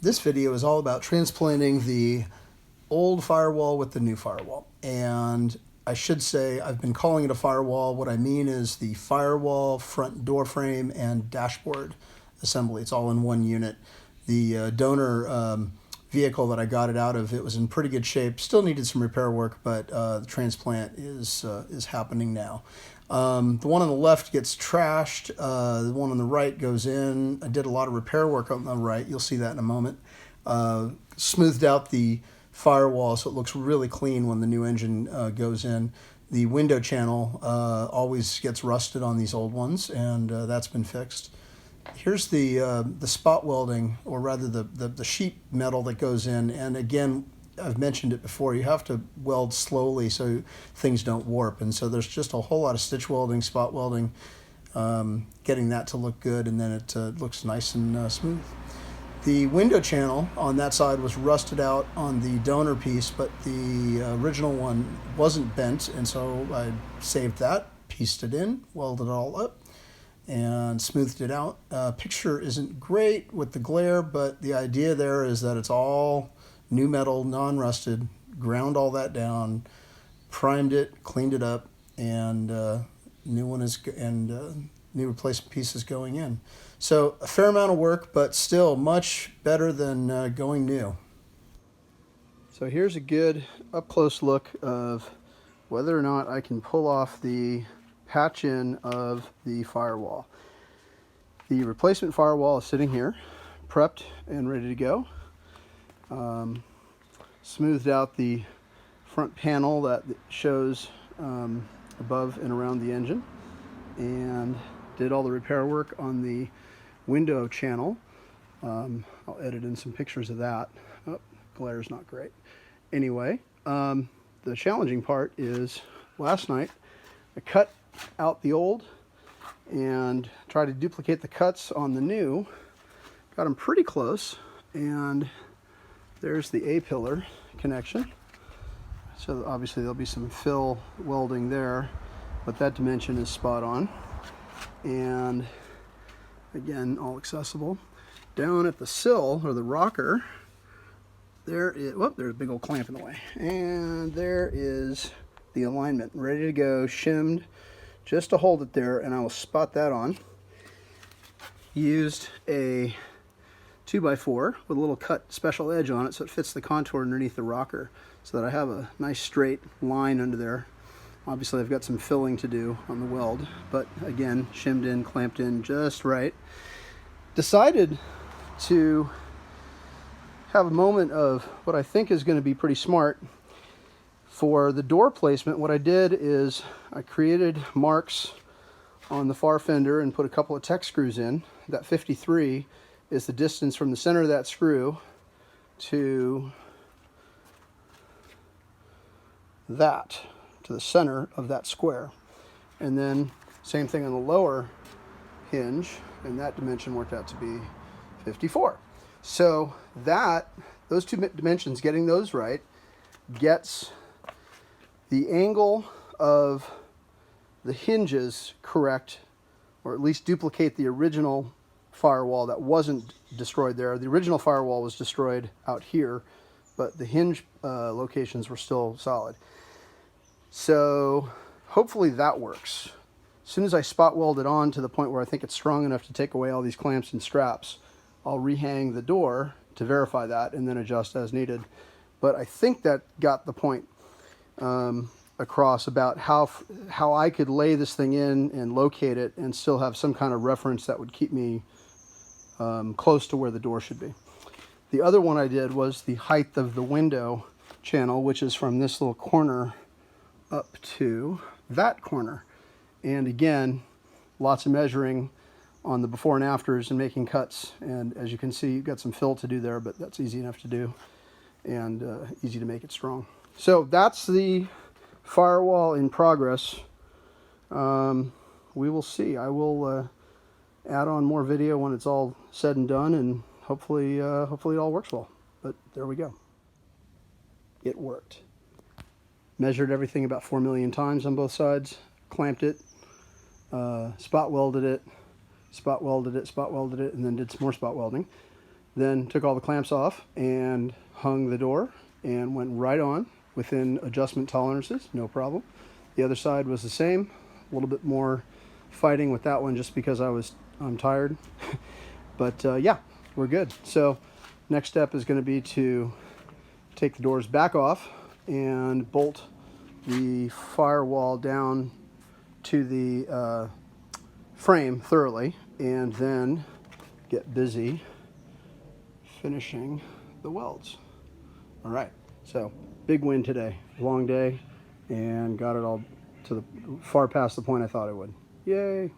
This video is all about transplanting the old firewall with the new firewall. And I should say I've been calling it a firewall. What I mean is the firewall, front door frame, and dashboard assembly. It's all in one unit. The donor vehicle that I got it out of, it was in pretty good shape. Still needed some repair work, but the transplant is happening now. The one on the left gets trashed. The one on the right goes in. I did a lot of repair work on the right. You'll see that in a moment. Smoothed out the firewall so it looks really clean when the new engine goes in. The window channel always gets rusted on these old ones, and that's been fixed. Here's the spot welding, or rather the sheet metal that goes in. And again, I've mentioned it before, you have to weld slowly so things don't warp. And so there's just a whole lot of stitch welding, spot welding, getting that to look good, and then it looks nice and smooth. The window channel on that side was rusted out on the donor piece, but the original one wasn't bent, and so I saved that, pieced it in, welded it all up, and smoothed it out. Picture isn't great with the glare, but the idea there is that it's all new metal, non-rusted, ground all that down, primed it, cleaned it up, and new replacement pieces going in. So a fair amount of work, but still much better than going new. So here's a good up-close look of whether or not I can pull off the patch-in of the firewall. The replacement firewall is sitting here, prepped and ready to go. Smoothed out the front panel that shows above and around the engine, and did all the repair work on the window channel. I'll edit in some pictures of that. Oh, glare's not great. Anyway, the challenging part is last night I cut out the old and tried to duplicate the cuts on the new. Got them pretty close, and there's the A-pillar connection. So obviously there'll be some fill welding there, but that dimension is spot on. And again, all accessible. Down at the sill, or the rocker, there is, whoop, there's a big old clamp in the way. And there is the alignment, ready to go, shimmed, just to hold it there, and I will spot that on. Used a 2x4 with a little cut special edge on it so it fits the contour underneath the rocker, so that I have a nice straight line under there. Obviously I've got some filling to do on the weld, but again, shimmed in, clamped in just right. Decided to have a moment of what I think is going to be pretty smart. For the door placement, what I did is I created marks on the far fender and put a couple of Tech screws in. That 53 is the distance from the center of that screw to that, to the center of that square. And then same thing on the lower hinge, and that dimension worked out to be 54. So that, those two dimensions, getting those right, gets the angle of the hinges correct, or at least duplicate the original firewall that wasn't destroyed there. The original firewall was destroyed out here, but the hinge locations were still solid. So hopefully that works. As soon as I spot weld it on to the point where I think it's strong enough to take away all these clamps and straps, I'll rehang the door to verify that and then adjust as needed. But I think that got the point across about how I could lay this thing in and locate it and still have some kind of reference that would keep me close to where the door should be. The other one I did was the height of the window channel, which is from this little corner up to that corner. And again, lots of measuring on the before and afters and making cuts. And as you can see, you've got some fill to do there, but that's easy enough to do and easy to make it strong. So that's the firewall in progress. We will see. I will add on more video when it's all said and done, and hopefully it all works well. But there we go. It worked. Measured everything about 4 million times on both sides, clamped it, spot welded it, spot welded it, and then did some more spot welding. Then took all the clamps off and hung the door and went right on within adjustment tolerances, no problem. The other side was the same, a little bit more fighting with that one just because I'm tired. But yeah, we're good. So next step is going to be to take the doors back off and bolt the firewall down to the frame thoroughly, and then get busy finishing the welds. All right, so big win today. Long day, and got it all to the far past the point I thought it would. Yay.